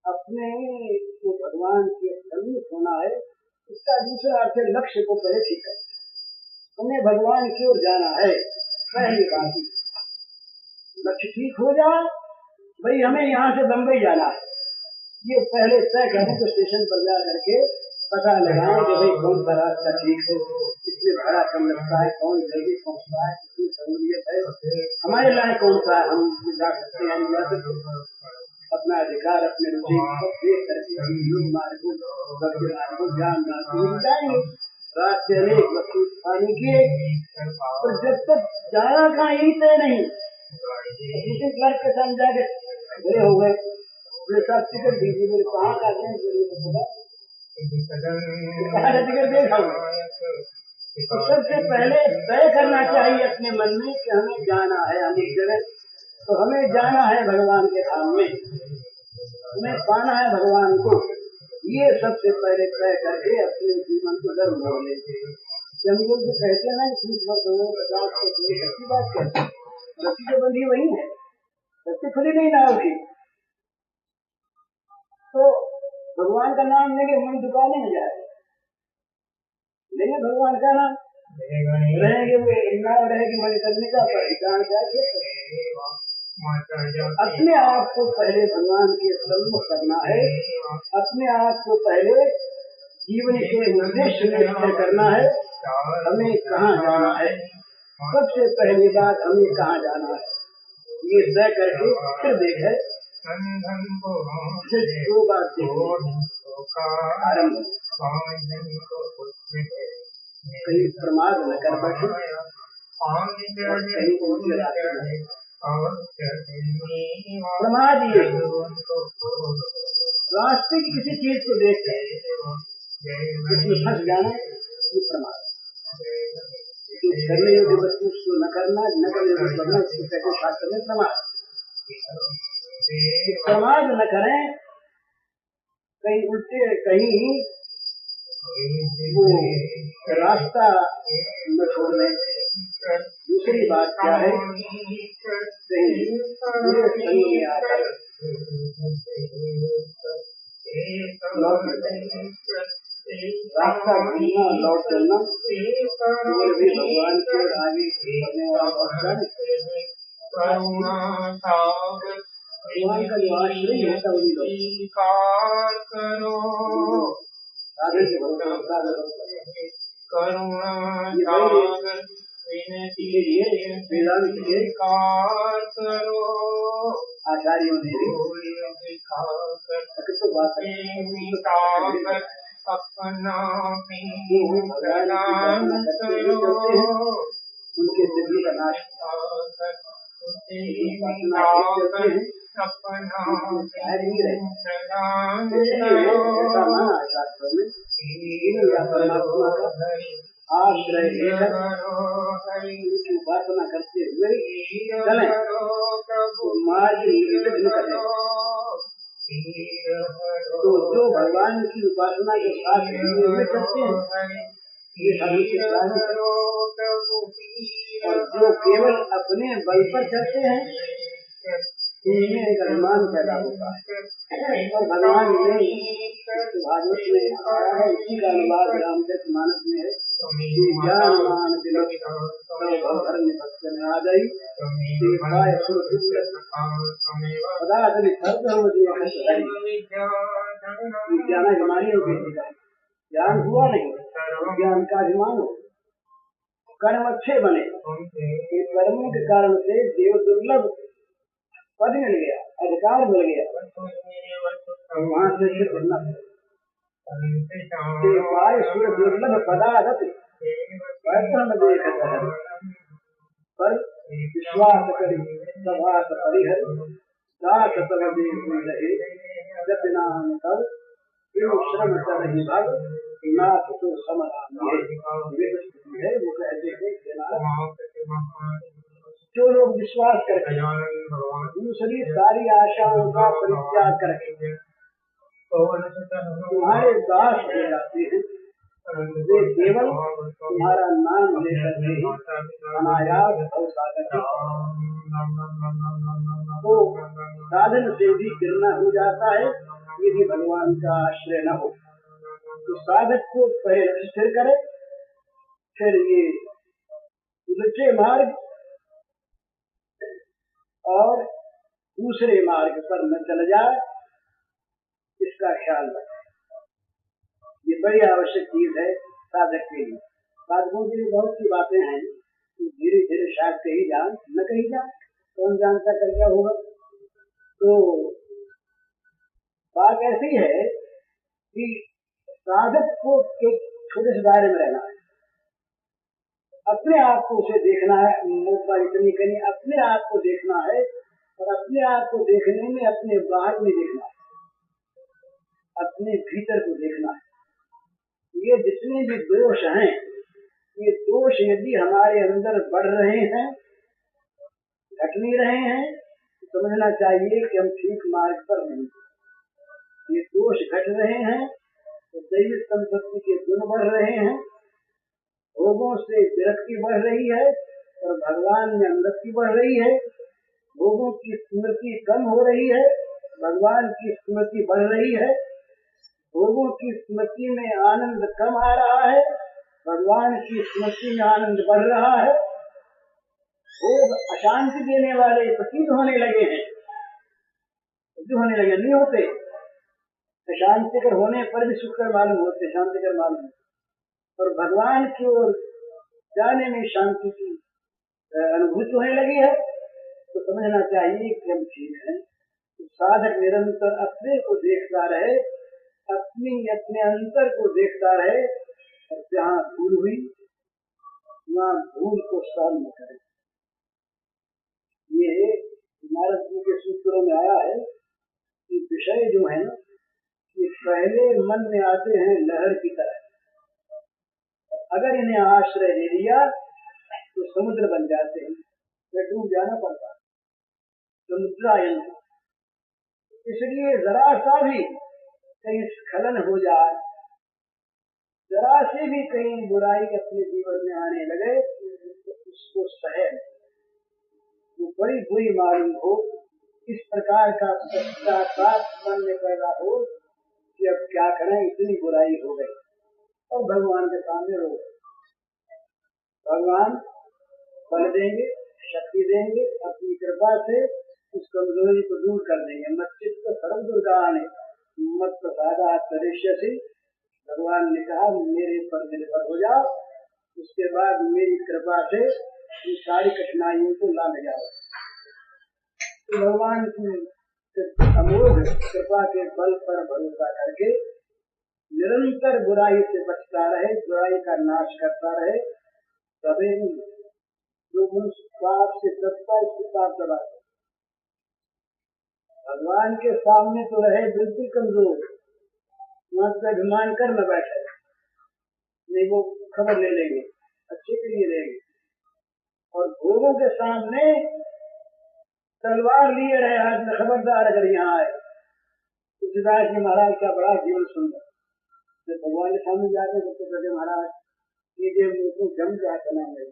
अपने को भगवान के सम्मुख होना है। इसका दूसरा अर्थ है लक्ष्य को पहले ठीक करना, हमें भगवान की ओर जाना है, पहली बात लक्ष्य ठीक हो जाए, भाई हमें यहाँ से बम्बई जाना है, ये पहले तय करें, तो स्टेशन पर जा करके पता लगाएं कि भाई कौन सा रास्ता ठीक है, इसमें भाड़ा कम लगता है, कौन जल्दी पहुँचता है, कितनी सहूलियत है, हमारे लायक कौन सा है, हम जा सकते हैं, जा सकते हैं, अपना अधिकार अपने रुचि मार्गों ज्ञान जाएंगे, रास्ते अनेक वस्तु पानी की, और जब तक जाना का ही तय नहीं, किसी घर के साथ जाके घरे हो गए, टिकट दीजिए, मेरे कहाँ जाते हैं, टिकट देखा, तो सबसे पहले तय करना चाहिए अपने मन में कि हमें जाना है, हम एक जगह, तो हमें जाना है भगवान के धाम में, हमें पाना है भगवान को, ये सबसे पहले तय करके अपने जीवन को धर्म हो लेते। हम लोग जो कहते हैं ना 30 वर्ष बात करते हैं, रस्सी जो बंधी वही है, रस्सी खुली नहीं ना होगी, तो भगवान का नाम लेंगे मन दुकाने में जाए, लेंगे भगवान का नाम रहेंगे, वो नाम रहेगी मणिकर्णिका पर जान जाके, अपने आप को पहले भगवान के सम्मुख करना है, अपने आप को पहले जीवन के उद्देश्य निश्चय करना है, हमें कहाँ जाना है, सबसे पहली बात हमें कहाँ जाना है, ये तय करके फिर देखे, दो बात आरम्भ, कहीं प्रमाद न कर बैठे, कहीं प्रमाद ये रास्ते की किसी चीज को देख कर इसमें फंस जाना ये प्रमाद। करने योग्य वस्तु उसको न करना, न करने योग्य करना, इसको कहते शास्त्र में प्रमाद। प्रमाद न करें, कहीं उल्टे कहीं वो रास्ता न छोड़ने। दूसरी बात क्या है, कहीं पूरे संग में आकर रास्ता भूलना, लौट चलना, तो भी भगवान के आगे करने वाला भगवान का जो आश्रय होता है उन्हीं लोग साधन के भरोसा वेदांत के आचार्यों ने भी तो बात उनके दिव्य का नाश आश्रय लेकर उपासना करते हुए चले तो मार्ग निकले। तो जो भगवान की उपासना के साथ में चलते हैं ये और जो केवल अपने बल पर चलते हैं इनमें एक अभिमान पैदा होता है। और भगवान ने भागवत में आया है, इसी का अनुवाद रामचरितमानस में है, ज्ञानवान में आ गई ज्ञान ज्ञान हुआ नहीं, ज्ञान का अभिमान हो, कर्म अच्छे बने, कर्मों के कारण से देव दुर्लभ पद मिल गया, अधिकार मिल गया, वहाँ से दुर्लभ पदार्थ पर विश्वास करी सभात परिहर दास तब रहे जब नाम तब श्रम करही भग नाथ तो समाधान है। वो कहते हैं जो लोग विश्वास करके दूसरी सारी आशाओं का परित्याग करके तुम्हारे दास हो जाते हैं, वे केवल तुम्हारा नाम लेकर ही अनायास तो साधन से भी गिरना हो जाता है यदि भगवान का आश्रय न हो। तो साधक को पहले स्थिर करे, फिर ये उल्टे मार्ग और दूसरे मार्ग पर न चल जाए, इसका ख्याल रखें। ये बड़ी आवश्यक चीज है साधक के लिए। साधकों के लिए बहुत सी बातें हैं, धीरे धीरे शायद कही जाए न कही जाए, कौन जानता कर क्या होगा। तो बात ऐसी है कि साधक को एक छोटे से दायरे में रहना है, अपने आप को उसे देखना है, इतनी कहीं अपने आप को देखना है, और अपने आप को देखने में अपने बाहर में देखना है, अपने भीतर को देखना है। ये जितने भी दोष हैं, ये दोष यदि हमारे अंदर बढ़ रहे हैं, घट नहीं रहे हैं, तो समझना चाहिए कि हम ठीक मार्ग पर नहीं। ये दोष घट रहे हैं तो दैविक संपत्ति के गुण बढ़ रहे हैं, भोगों से विरक्ति बढ़ रही है और भगवान में अनुरक्ति बढ़ रही है। भोगों की स्मृति कम हो रही है, भगवान की स्मृति बढ़ रही है। भोगों की स्मृति में आनंद कम आ रहा है, भगवान की स्मृति में आनंद बढ़ रहा है। भोग अशांति देने वाले प्रतीत होने लगे हैं, होने लगे नहीं होते, शांतिकर होने पर भी सुखकर मालूम होते, शांतिकर मालूम होते, और भगवान की ओर जाने में शांति की अनुभूति होने लगी है। तो समझना चाहिए कि हम ठीक है। तो साधक निरंतर अपने को देखता रहे, अपने अंतर को देखता रहे, और जहाँ भूल हुई वहाँ भूल को सहन न करे। ये नारद जी के सूत्रों में आया है कि विषय जो है ना, ये पहले मन में आते हैं लहर की तरह, अगर इन्हें आश्रय ले लिया तो समुद्र बन जाते हैं, फिर डूब जाना पड़ता है, समुद्रायन। इसलिए जरा सा भी कहीं स्खलन हो जाए, जरा से भी कहीं बुराई अपने जीवन में आने लगे तो उसको सहे, वो बड़ी बुरी मालूम हो, इस प्रकार का पश्चाताप मन में पैदा हो कि अब क्या करें, इतनी बुराई हो गई, और भगवान के सामने रो गए। भगवान बल देंगे, शक्ति देंगे, अपनी कृपा से उस कमजोरी को दूर कर देंगे। मच्चित्त सर्व दुर्गाने मत प्रसादा तरिष्यसि, भगवान ने कहा मेरे पर निर्भर हो जाओ, उसके बाद मेरी कृपा से इन सारी कठिनाइयों को लांघ जाओ। तो भगवान की अमोघ कृपा के बल पर भरोसा करके निरंतर बुराई से बचता रहे, बुराई का नाश करता रहे, तभी जो पाप से बचता है उसको पाप दबा। भगवान के सामने तो रहे बिल्कुल कमजोर, वहां से अभिमान कर न बैठे, नहीं वो खबर ले लेंगे, अच्छे के लिए लेंगे, और भोगों के सामने तलवार लिए रहे हाथ में, खबरदार अगर यहाँ आए। तुलसीदास जी महाराज का बड़ा जीवन सुंदर, जब भगवान के सामने जाते तो कहते महाराज सीधे मुझे को जम क्या करना है,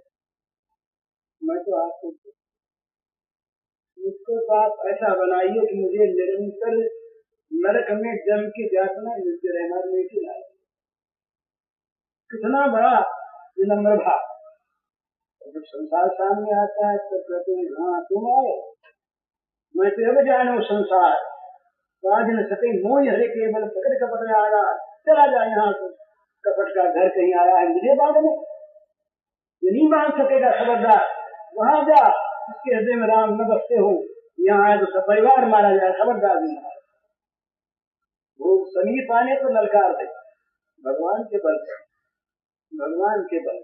मैं तो आपको मुझको तो आप ऐसा बनाइए कि मुझे निरंतर नरक में जम की यातना मिलते रहना नहीं खिलाए। कितना बड़ा विनम्र भाव। जब संसार सामने आता है तो कहते हैं हाँ तुम आए, मैं तो अब जानो संसार, आज न सके मोह हरे केवल प्रकट कपट में आया, चला जाए यहाँ से, कपट का घर कहीं आया है मुझे बांधने, ये नहीं बांध सकेगा, खबरदार वहां जा, इसके हृदय में राम न बसते हो, यहाँ आए तो सब परिवार मारा जाए, खबरदार नहीं। वो समीप आने को ललकार दे, भगवान के बल से, भगवान के बल,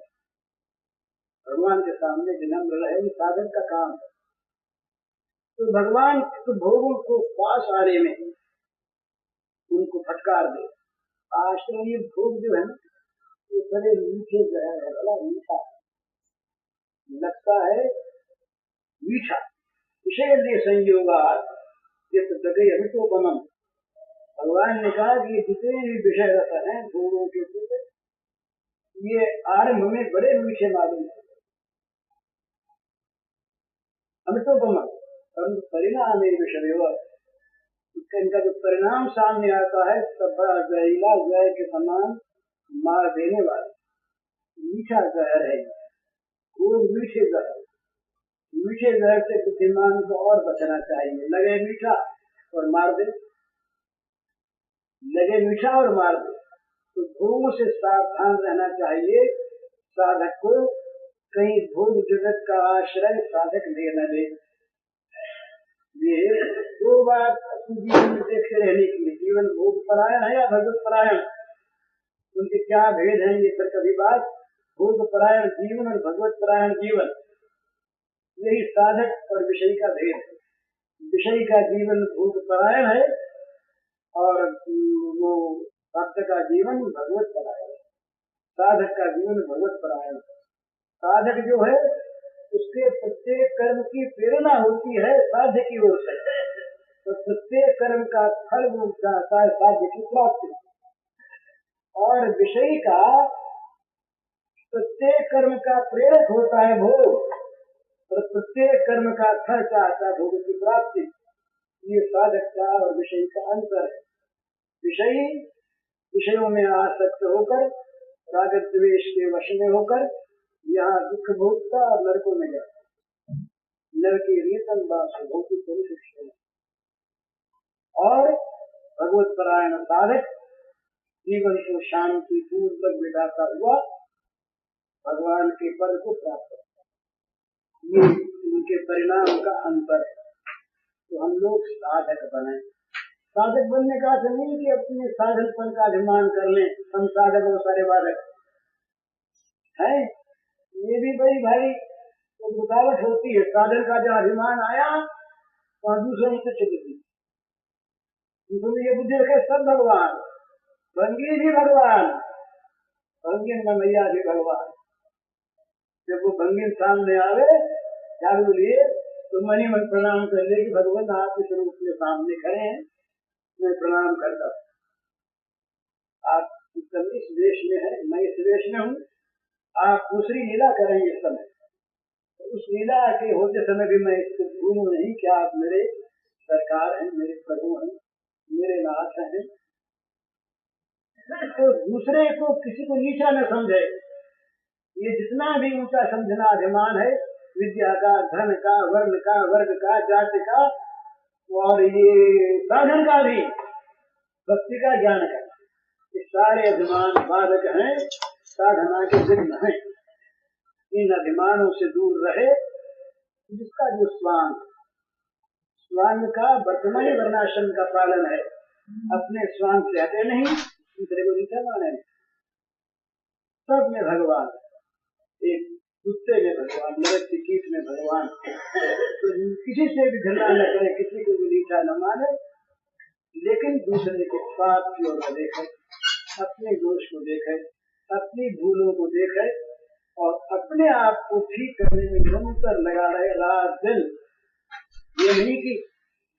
भगवान के सामने विनम्र रहे, साधन का काम है। तो भगवान तो भोगों को पास आने में उनको फटकार दे। आश्रय भोग जो है ना, ये बड़े मीठे जहर है, बड़ा मीठा लगता है, मीठा विषय संयोगात जिस जगह अमितोपमम। भगवान ने कहा कि जितने भी विषय रस हैं भोगों के, ये आरंभ में बड़े मीठे मालूम है, अमितोपमम, परंतु परिणाम विषय, इनका जो परिणाम सामने आता है तब बड़ा जहरीला, जहर के समान मार देने वाला मीठा जहर है। वो मीठे जहर, मीठे जहर से बुद्धिमान को और बचना चाहिए। लगे मीठा और मार दे, लगे मीठा और मार दे, तो भोग से सावधान रहना चाहिए साधक को, कहीं भोग जगत का आश्रय साधक ले न ले। ये दो बात जीवन में देखते रहने के लिए, जीवन भोग परायण है या भगवत परायण, उनके क्या भेद है ये फिर कभी बात। भोग परायण जीवन और भगवत परायण जीवन, यही साधक और विषय का भेद है। विषय का जीवन भोग परायण है और वो भक्त का जीवन भगवत परायण, साधक का जीवन भगवत परायण। साधक जो है उसके प्रत्येक कर्म की प्रेरणा होती है साध्य की ओर से, तो प्रत्येक कर्म का फल वो चाहता है साध्य की प्राप्ति, और विषय का प्रत्येक कर्म का प्रेरक होता है भोग, और प्रत्येक कर्म का फल चाहता है भोग की प्राप्ति। ये साधक का और विषय का अंतर है। विषयी विषयों में आसक्त होकर राग द्वेष के वश में होकर यहाँ दुख भोगता और नरकों में जाता, नरकी रीतम बास भोगी, और भगवत परायण साधक जीवन को शांति पूर्वक बिताता हुआ भगवान के पद को प्राप्त करता है। ये उनके परिणाम का अंतर है। तो हम लोग साधक बने। साधक बनने का अर्थ नहीं कि अपने साधकपन का अभिमान कर लें, हम साधक और सारे बाधक है, ये भी बड़ी भारी तो रुकावट होती है। साधन का जहाँ अभिमान आया वहाँ दूसरों से चिपकती, दूसरों में ये बुद्धि रखे सब भगवान, भंगी भी भगवान, भंगिन में मैया भी भगवान। जब वो भंगिन सामने आवे क्या बोलिए तो मनी मन प्रणाम कर ले कि भगवान आप इस रूप में सामने खड़े हैं, मैं प्रणाम करता हूँ। आप इस वेश में है, मैं इस वेश में हूँ, आप दूसरी लीला करेंगे इस समय, उस लीला के होते समय भी मैं इसको भूलूं नहीं कि आप मेरे सरकार हैं, मेरे प्रभु हैं, मेरे नाथ हैं। तो दूसरे को किसी को नीचा न समझे, ये जितना भी ऊंचा समझना अभिमान है, विद्या का, धन का, वर्ण का, वर्ग का, जाति का और ये साधन का भी, भक्ति का, ज्ञान का, ये सारे अभिमान बाधक हैं, साधना के विघ्न हैं। इन अभिमानों से दूर रहे। जिसका जो स्वांग का वर्तमान वर्णाश्रम का पालन है, अपने स्वांग से हटे नहीं, दूसरे को नीचा माने। सब में भगवान, एक कुत्ते में भगवान, नरक की कीट में भगवान। तो किसी से भी घृणा न करे, किसी को भी नीचा न माने, लेकिन दूसरे के पाप की ओर देखे, अपने दोष को देखे, अपनी भूलों को देखे और अपने आप को ठीक करने में निरंतर लगा रहे रात दिन। ये नहीं कि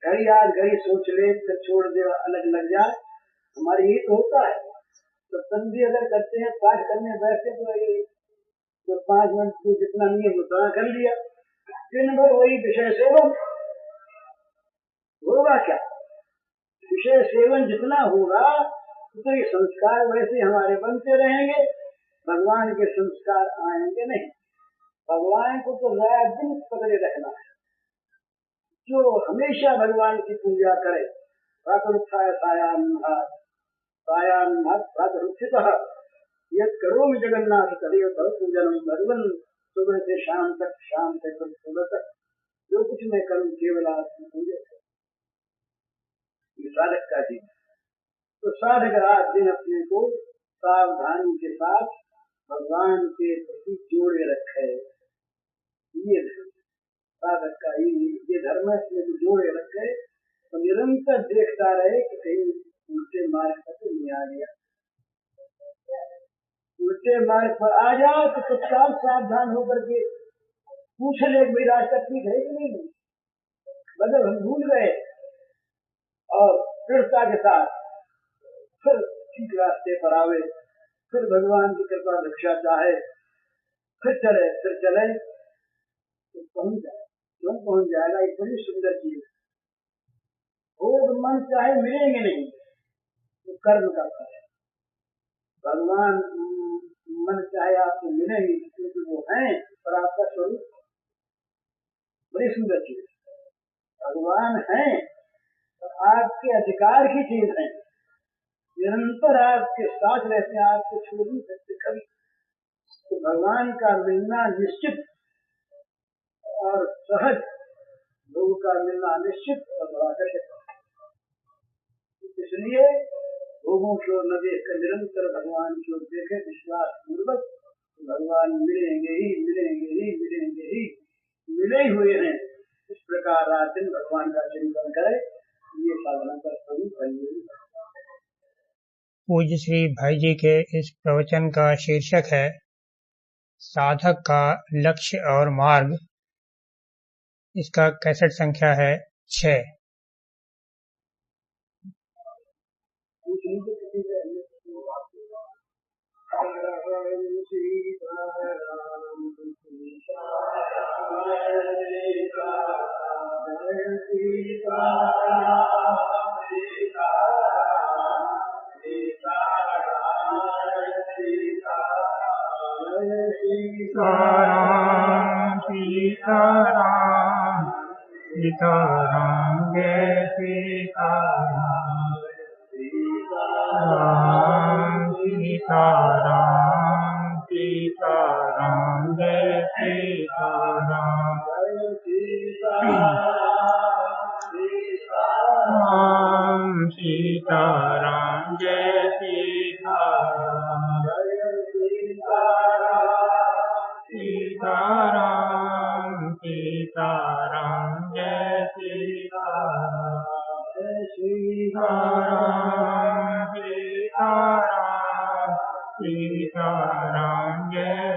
घड़ी आज घड़ी सोच ले फिर छोड़ दे अलग लग जाए। हमारी ये तो होता है, तो संधि अगर करते हैं, पाठ करने बैठे तो 5 मिनट को जितना नियम उतना कर लिया, दिन भर वही विषय सेवन होगा। क्या विषय सेवन जितना होगा उतने संस्कार वैसे हमारे बनते रहेंगे, भगवान के संस्कार आएंगे नहीं। भगवान को तो रात दिन पकड़े रखना है। जो हमेशा भगवान की पूजा करे, प्रातरुत्थाय सायान्नाथ प्रातरुत्थितः यत् करोमि जगन्नाथ तदेव तव पूजनम भगवन। सुबह से शाम तक, शाम से सुबह तक जो कुछ मैं करूं केवल आपकी पूजा है। ये साधक का जीवन। तो साधक रात दिन अपने को सावधानी के साथ भगवान के प्रति जोड़े रखे। ये साधक का ये धर्म है, जोड़े रखे तो निरंतर देखता रहे कि कहीं उल्टे मार्ग पर तो नहीं आ गया। उल्टे मार्ग पर आ जाए तो तत्काल सावधान होकर के पूछ ले भाई रास्ता ठीक है कि नहीं, मतलब हम भूल गए, और दृढ़ता के साथ फिर ठीक रास्ते पर आवे, फिर भगवान की कृपा रक्षा चाहे, फिर चले तो पहुंच जाए। क्यों पहुंच जाएगा? एक बड़ी सुंदर चीज है। भोग मन चाहे मिलेंगे नहीं, तो कर्म का फल है। भगवान मन चाहे आपको मिलेंगे क्योंकि वो हैं, पर आपका स्वरूप बड़ी सुंदर चीज है। भगवान हैं और आपके अधिकार की चीज है, निरंतर आपके साथ रहते हैं, आपको छोड़ नहीं सकते कभी। तो भगवान का मिलना निश्चित और सहज, लोगों का मिलना निश्चित और आकर्षक। इसलिए लोगों की ओर न देख कर निरंतर भगवान की ओर देखे विश्वास पूर्वक। भगवान मिलेंगे ही, मिलेंगे ही, मिलेंगे ही, मिले हुए हैं। इस प्रकार रात दिन भगवान का चिंतन करे, ये साधना का स्वरूप है। पूज्य श्री भाई जी के इस प्रवचन का शीर्षक है साधक का लक्ष्य और मार्ग। इसका कैसेट संख्या है 6। सीताराम सीताराम सीताराम जय सीताराम सीताराम सीताराम सीताराम जय सीताराम सीताराम सीताराम जय सीताराम सीताराम सीताराम सीताराम जय